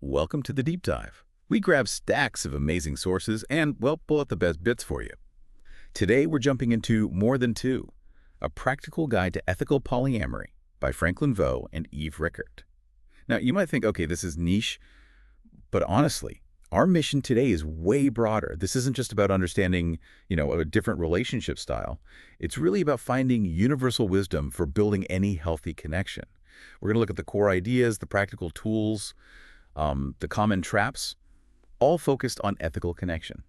Welcome to the Deep Dive. We grab stacks of amazing sources and, well, pull out the best bits for you. Today, we're jumping into More Than Two, a practical guide to ethical polyamory by Franklin Vo and Eve Rickert. Now, you might think, okay, this is niche, but honestly, our mission today is way broader. This isn't just about understanding, a different relationship style. It's really about finding universal wisdom for building any healthy connection. We're going to look at the core ideas, the practical tools, the common traps, all focused on ethical connection,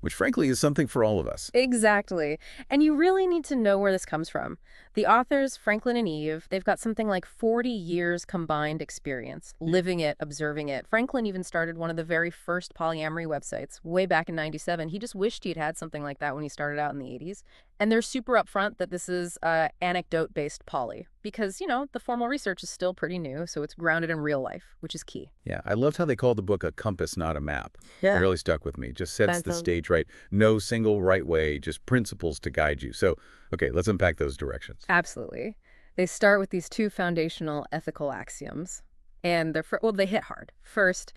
which frankly is something for all of us. Exactly. And you really need to know where this comes from. The authors, Franklin and Eve, they've got something like 40 years combined experience, living it, observing it. Franklin even started one of the very first polyamory websites way back in '97. He just wished he'd had something like that when he started out in the '80s. And they're super upfront that this is anecdote-based poly because, the formal research is still pretty new, so it's grounded in real life, which is key. Yeah, I loved how they called the book a compass, not a map. Yeah. It really stuck with me. Just sets the stage right. No single right way, just principles to guide you. So, okay, let's unpack those directions. Absolutely. They start with these two foundational ethical axioms, and they hit hard. First,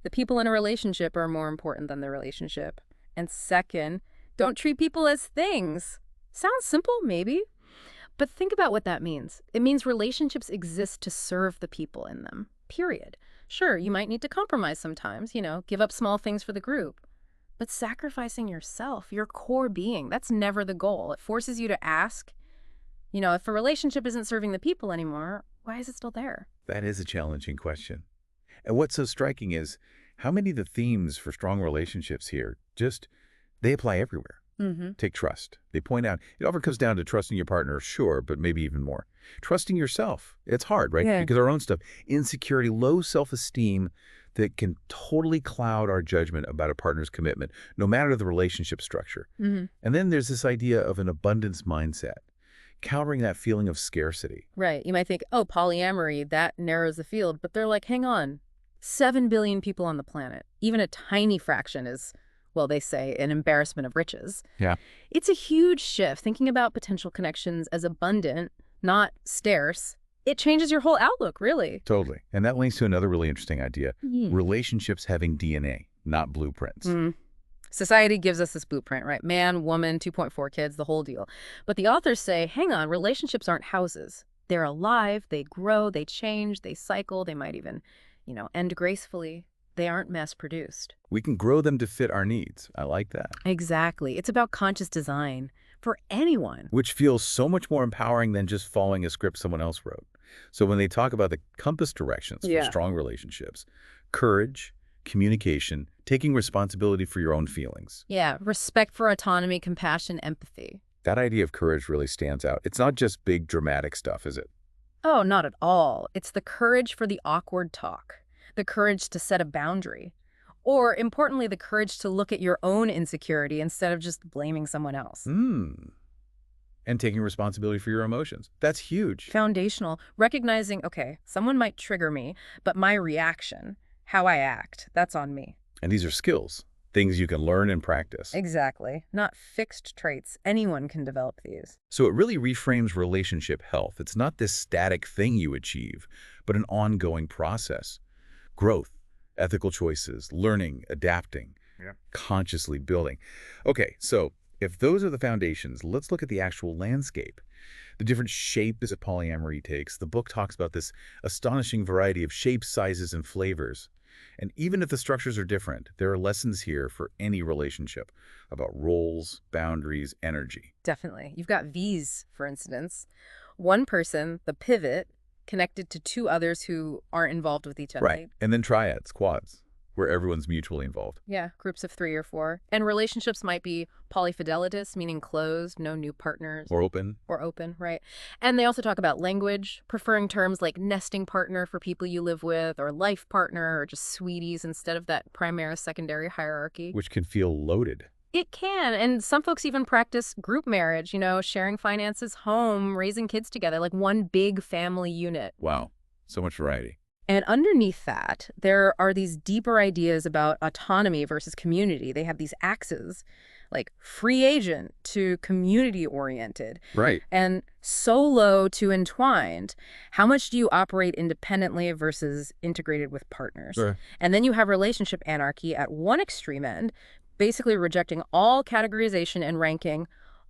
the people in a relationship are more important than the relationship. And second, don't treat people as things. Sounds simple, maybe, but think about what that means. It means relationships exist to serve the people in them, period. Sure, you might need to compromise sometimes, give up small things for the group. But sacrificing yourself, your core being, that's never the goal. It forces you to ask, if a relationship isn't serving the people anymore, why is it still there? That is a challenging question. And what's so striking is how many of the themes for strong relationships here they apply everywhere. Mm-hmm. Take trust. They point out it often comes down to trusting your partner, sure, but maybe even more. Trusting yourself. It's hard, right? Yeah. Because our own stuff, insecurity, low self-esteem that can totally cloud our judgment about a partner's commitment, no matter the relationship structure. Mm-hmm. And then there's this idea of an abundance mindset, countering that feeling of scarcity. Right. You might think, oh, polyamory, that narrows the field. But they're like, hang on, 7 billion people on the planet. Even a tiny fraction is, well, they say, an embarrassment of riches. Yeah. It's a huge shift. Thinking about potential connections as abundant, not scarce, it changes your whole outlook, really. Totally. And that links to another really interesting idea, Mm. relationships having DNA, not blueprints. Mm. Society gives us this blueprint, right? Man, woman, 2.4 kids, the whole deal. But the authors say, hang on, relationships aren't houses. They're alive, they grow, they change, they cycle, they might even, end gracefully. They aren't mass-produced. We can grow them to fit our needs. I like that. Exactly. It's about conscious design for anyone. Which feels so much more empowering than just following a script someone else wrote. So when they talk about the compass directions for strong relationships, courage, communication, taking responsibility for your own feelings. Yeah, respect for autonomy, compassion, empathy. That idea of courage really stands out. It's not just big dramatic stuff, is it? Oh, not at all. It's the courage for the awkward talk, the courage to set a boundary, or importantly, the courage to look at your own insecurity instead of just blaming someone else. And taking responsibility for your emotions. That's huge. Foundational, recognizing, okay, someone might trigger me, but my reaction, how I act, that's on me. And these are skills, things you can learn and practice. Exactly. Not fixed traits. Anyone can develop these. So it really reframes relationship health. It's not this static thing you achieve, but an ongoing process. Growth, ethical choices, learning, adapting, consciously building. Okay, so if those are the foundations, let's look at the actual landscape. The different shapes that polyamory takes. The book talks about this astonishing variety of shapes, sizes, and flavors. And even if the structures are different, there are lessons here for any relationship about roles, boundaries, energy. Definitely. You've got V's, for instance. One person, the pivot, connected to two others who aren't involved with each other. Right. And then triads, quads, where everyone's mutually involved. Yeah, groups of 3 or 4. And relationships might be polyfidelitous, meaning closed, no new partners. Or open. Or open, right. And they also talk about language, preferring terms like nesting partner for people you live with, or life partner, or just sweeties instead of that primary-secondary hierarchy. Which can feel loaded. It can. And some folks even practice group marriage, sharing finances, home, raising kids together, like one big family unit. Wow. So much variety. And underneath that, there are these deeper ideas about autonomy versus community. They have these axes, like free agent to community-oriented, Right. and solo to entwined. How much do you operate independently versus integrated with partners? Sure. And then you have relationship anarchy at one extreme end, basically rejecting all categorization and ranking,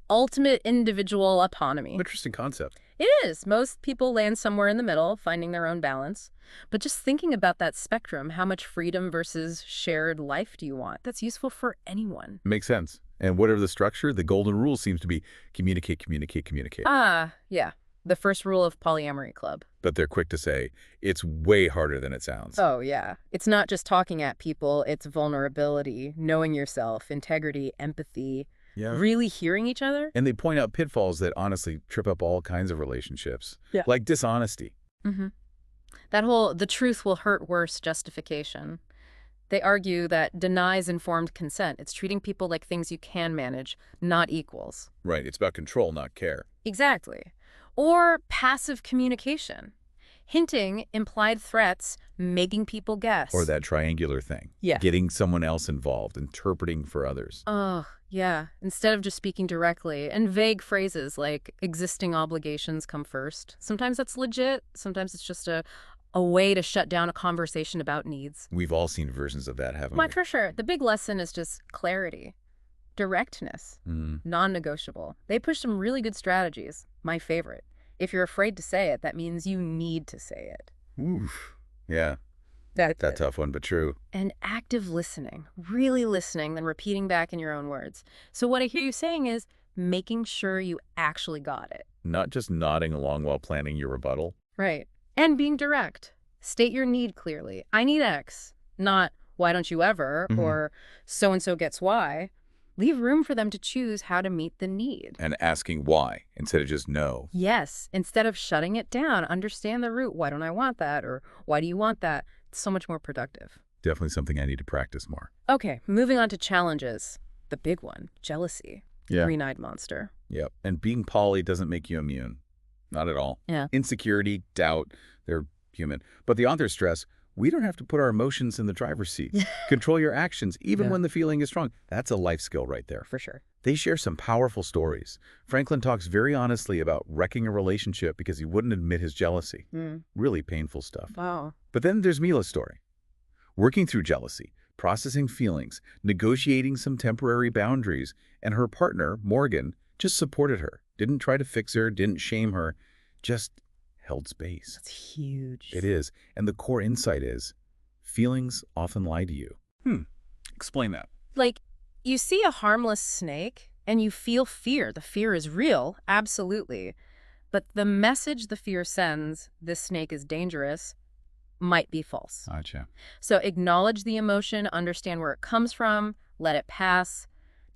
ultimate individual autonomy. Interesting concept. It is. Most people land somewhere in the middle, finding their own balance. But just thinking about that spectrum, how much freedom versus shared life do you want? That's useful for anyone. Makes sense. And whatever the structure, the golden rule seems to be communicate, communicate, communicate. Yeah. The first rule of polyamory club. But they're quick to say, it's way harder than it sounds. Oh, yeah. It's not just talking at people, it's vulnerability, knowing yourself, integrity, empathy, Yeah. really hearing each other. And they point out pitfalls that honestly trip up all kinds of relationships. Yeah. Like dishonesty. Mm-hmm. That whole "the truth will hurt worse" justification. They argue that denies informed consent. It's treating people like things you can manage, not equals. Right. It's about control, not care. Exactly. Or passive communication. Hinting, implied threats, making people guess. Or that triangular thing. Yeah. Getting someone else involved, interpreting for others. Oh, yeah. Instead of just speaking directly. And vague phrases like existing obligations come first. Sometimes that's legit. Sometimes it's just a way to shut down a conversation about needs. We've all seen versions of that, haven't Why, we? for sure. The big lesson is just clarity. Directness. Non-negotiable. They push some really good strategies. My favorite. If you're afraid to say it, that means you need to say it. Oof. Yeah. That Tough one, but true. And active listening. Really listening, then repeating back in your own words. So what I hear you saying is making sure you actually got it. Not just nodding along while planning your rebuttal. Right. And being direct. State your need clearly. I need X. Not why don't you ever, or so-and-so gets Y. Leave room for them to choose how to meet the need. And asking why instead of just no. Yes. Instead of shutting it down, understand the root. Why don't I want that? Or why do you want that? It's so much more productive. Definitely something I need to practice more. Okay, moving on to challenges. The big one, jealousy. Yeah. Green-eyed monster. Yep. And being poly doesn't make you immune. Not at all. Yeah. Insecurity, doubt, they're human. But the authors stress, we don't have to put our emotions in the driver's seat. Control your actions, even when the feeling is strong. That's a life skill right there. For sure. They share some powerful stories. Franklin talks very honestly about wrecking a relationship because he wouldn't admit his jealousy. Really painful stuff. Wow. But then there's Mila's story. Working through jealousy, processing feelings, negotiating some temporary boundaries, and her partner, Morgan, just supported her. Didn't try to fix her, didn't shame her, just held space. That's huge. It is. And the core insight is, feelings often lie to you. Explain that. Like, you see a harmless snake and you feel fear. The fear is real, absolutely. But the message the fear sends, this snake is dangerous, might be false. Gotcha. So acknowledge the emotion, understand where it comes from, let it pass.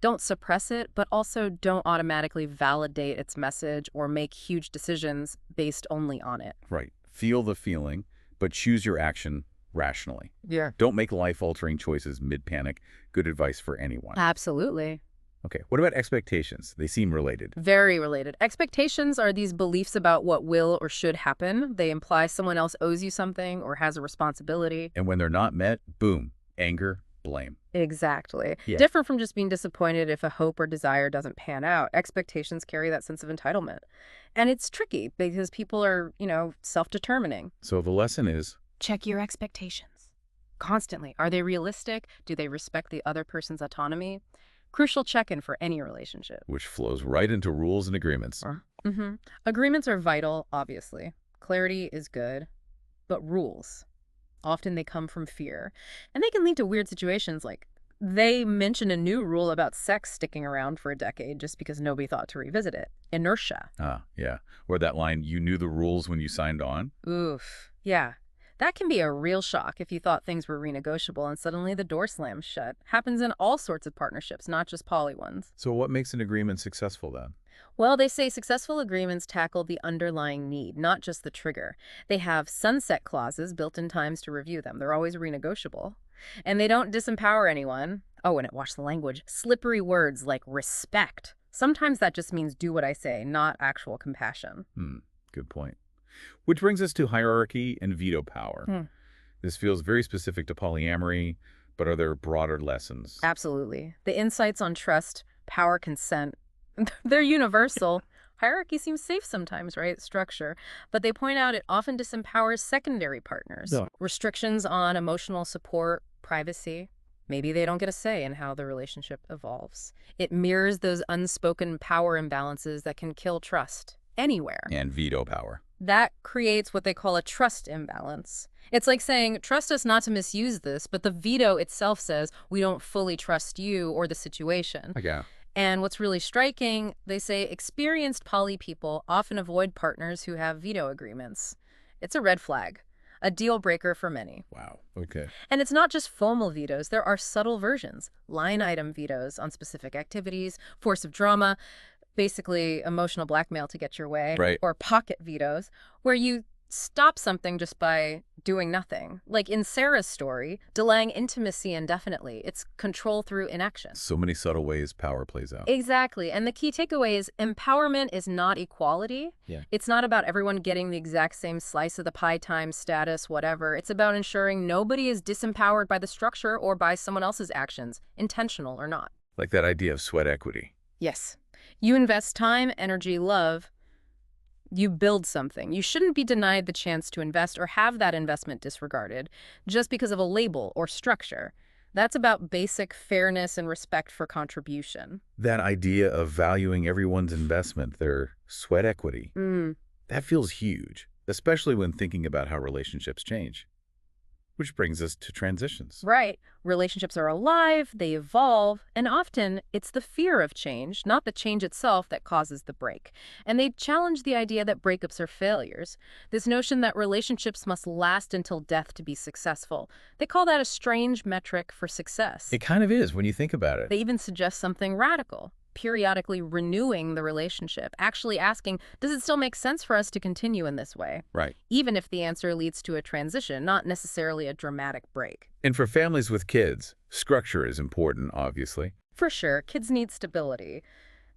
Don't suppress it, but also don't automatically validate its message or make huge decisions based only on it. Right. Feel the feeling, but choose your action rationally. Yeah. Don't make life-altering choices mid-panic. Good advice for anyone. Absolutely. Okay, what about expectations? They seem related. Very related. Expectations are these beliefs about what will or should happen. They imply someone else owes you something or has a responsibility. And when they're not met, boom, anger, blame. Exactly. Yeah. Different from just being disappointed if a hope or desire doesn't pan out. Expectations carry that sense of entitlement. And it's tricky because people are, self-determining. So the lesson is, Check your expectations. Constantly. Are they realistic? Do they respect the other person's autonomy? Crucial check-in for any relationship. which flows right into rules and agreements. Agreements are vital, obviously. Clarity is good. But rules, often they come from fear. And they can lead to weird situations like they mention a new rule about sex sticking around for a decade just because nobody thought to revisit it. Inertia. Yeah. Or that line, you knew the rules when you signed on. Oof. Yeah. That can be a real shock if you thought things were renegotiable and suddenly the door slams shut. Happens in all sorts of partnerships, not just poly ones. So what makes an agreement successful then? Well, they say successful agreements tackle the underlying need, not just the trigger. They have sunset clauses built in times to review them. They're always renegotiable. And they don't disempower anyone. Oh, and watch the language. Slippery words like respect. Sometimes that just means do what I say, not actual compassion. Good point. Which brings us to hierarchy and veto power. This feels very specific to polyamory, but are there broader lessons? Absolutely. The insights on trust, power, consent. They're universal. Hierarchy seems safe sometimes, right? Structure. But they point out it often disempowers secondary partners. Yeah. Restrictions on emotional support, privacy. Maybe they don't get a say in how the relationship evolves. It mirrors those unspoken power imbalances that can kill trust anywhere. And veto power. That creates what they call a trust imbalance. It's like saying, trust us not to misuse this, but the veto itself says, we don't fully trust you or the situation. Okay. And what's really striking, they say experienced poly people often avoid partners who have veto agreements. It's a red flag, a deal breaker for many. Wow. Okay. And it's not just formal vetoes. There are subtle versions, line item vetoes on specific activities, force of drama, basically emotional blackmail to get your way, Right. or pocket vetoes, where you stop something just by doing nothing. Like in Sarah's story, delaying intimacy indefinitely. It's control through inaction. So many subtle ways power plays out. Exactly. And the key takeaway is empowerment is not equality. Yeah. It's not about everyone getting the exact same slice of the pie, time, status, whatever. It's about ensuring nobody is disempowered by the structure or by someone else's actions, intentional or not. Like that idea of sweat equity. Yes. You invest time, energy, love. You build something. You shouldn't be denied the chance to invest or have that investment disregarded just because of a label or structure. That's about basic fairness and respect for contribution. That idea of valuing everyone's investment, their sweat equity, that feels huge, especially when thinking about how relationships change. Which brings us to transitions. Right. Relationships are alive, they evolve, and often it's the fear of change, not the change itself, that causes the break. And they challenge the idea that breakups are failures, this notion that relationships must last until death to be successful. They call that a strange metric for success. It kind of is when you think about it. They even suggest something radical. Periodically renewing the relationship, actually asking, does it still make sense for us to continue in this way? Right. Even if the answer leads to a transition, not necessarily a dramatic break. And for families with kids, structure is important, obviously. For sure, kids need stability,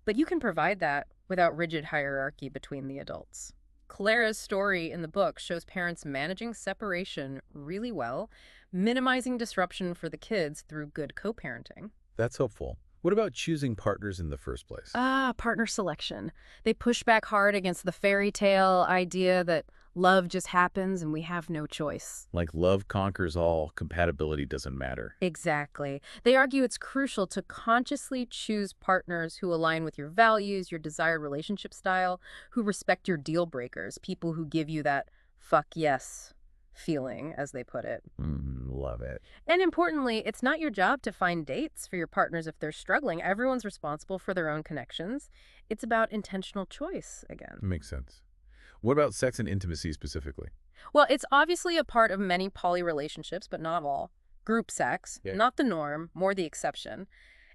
but you can provide that without rigid hierarchy between the adults. Clara's story in the book shows parents managing separation really well, minimizing disruption for the kids through good co-parenting. That's hopeful. What about choosing partners in the first place? Partner selection. They push back hard against the fairy tale idea that love just happens and we have no choice. Like love conquers all, compatibility doesn't matter. Exactly. They argue it's crucial to consciously choose partners who align with your values, your desired relationship style, who respect your deal breakers, people who give you that fuck yes feeling, as they put it. Love it. And importantly, it's not your job to find dates for your partners if they're struggling. Everyone's responsible for their own connections. It's about intentional choice again. Makes sense. What about sex and intimacy specifically? Well, it's obviously a part of many poly relationships, but not all. Group sex, Yeah. not the norm, more the exception.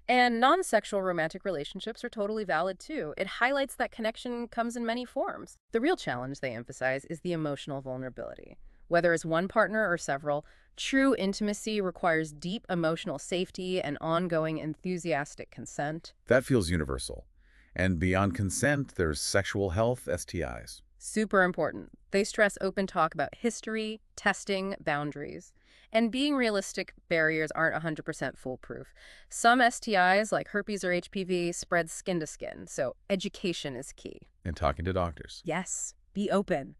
And non-sexual romantic relationships are totally valid too. It highlights that connection comes in many forms. The real challenge, they emphasize, is the emotional vulnerability. Whether it's one partner or several, true intimacy requires deep emotional safety and ongoing enthusiastic consent. That feels universal. And beyond consent, there's sexual health, STIs. Super important. They stress open talk about history, testing, boundaries. And being realistic, barriers aren't 100% foolproof. Some STIs, like herpes or HPV, spread skin to skin, so education is key. And talking to doctors. Yes, be open.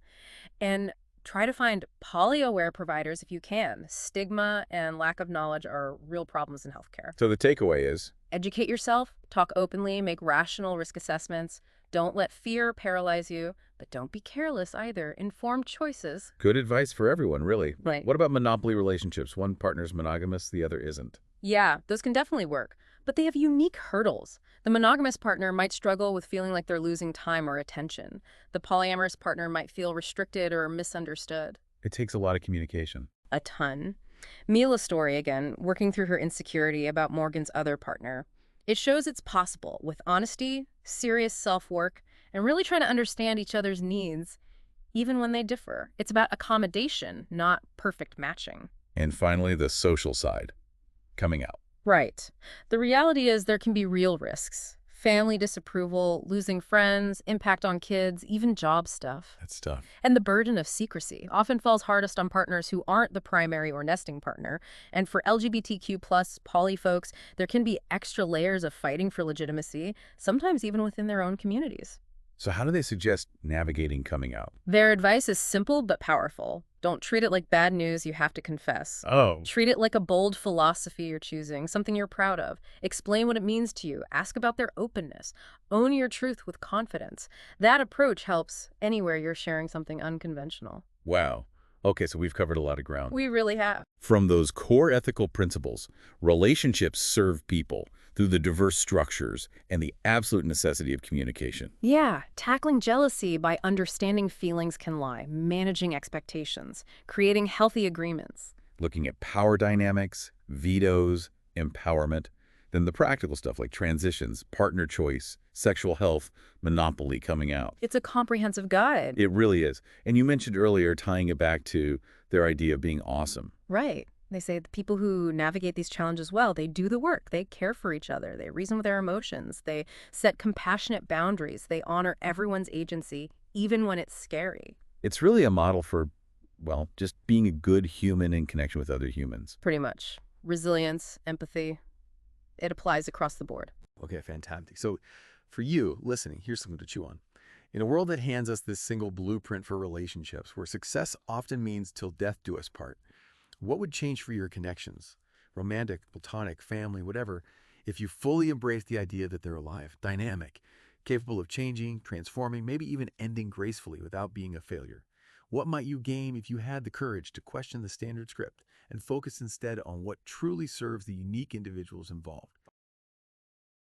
And try to find poly-aware providers if you can. Stigma and lack of knowledge are real problems in healthcare. So the takeaway is, Educate yourself, talk openly, make rational risk assessments. Don't let fear paralyze you, but don't be careless either. Informed choices. good advice for everyone, really. Right. What about monopoly relationships? One partner's monogamous, the other isn't. Yeah, those can definitely work, but they have unique hurdles. The monogamous partner might struggle with feeling like they're losing time or attention. The polyamorous partner might feel restricted or misunderstood. It takes a lot of communication. A ton. Mila's story, again, working through her insecurity about Morgan's other partner. It shows it's possible with honesty, serious self-work, and really trying to understand each other's needs, even when they differ. It's about accommodation, not perfect matching. And finally, the social side, coming out. Right. The reality is there can be real risks. family disapproval, losing friends, impact on kids, even job stuff. That's tough. And the burden of secrecy often falls hardest on partners who aren't the primary or nesting partner. And for LGBTQ plus poly folks, there can be extra layers of fighting for legitimacy, sometimes even within their own communities. So how do they suggest navigating coming out? Their advice is simple but powerful. Don't treat it like bad news you have to confess. Oh. Treat it like a bold philosophy you're choosing, something you're proud of. Explain what it means to you. Ask about their openness. Own your truth with confidence. That approach helps anywhere you're sharing something unconventional. Wow. Okay, so we've covered a lot of ground. We really have. From those core ethical principles, relationships serve people through the diverse structures and the absolute necessity of communication. Yeah, tackling jealousy by understanding feelings can lie, managing expectations, creating healthy agreements. Looking at power dynamics, vetoes, empowerment, then the practical stuff like transitions, partner choice, sexual health, monopoly coming out. It's a comprehensive guide. It really is. And you mentioned earlier tying it back to their idea of being awesome. Right. They say the people who navigate these challenges well, they do the work, they care for each other, they reason with their emotions, they set compassionate boundaries, they honor everyone's agency, even when it's scary. It's really a model for, well, just being a good human in connection with other humans. Pretty much. Resilience, empathy, it applies across the board. Okay, fantastic. So for you listening, here's something to chew on. In a world that hands us this single blueprint for relationships, where success often means till death do us part, what would change for your connections, romantic, platonic, family, whatever, if you fully embrace the idea that they're alive, dynamic, capable of changing, transforming, maybe even ending gracefully without being a failure? What might you gain if you had the courage to question the standard script and focus instead on what truly serves the unique individuals involved?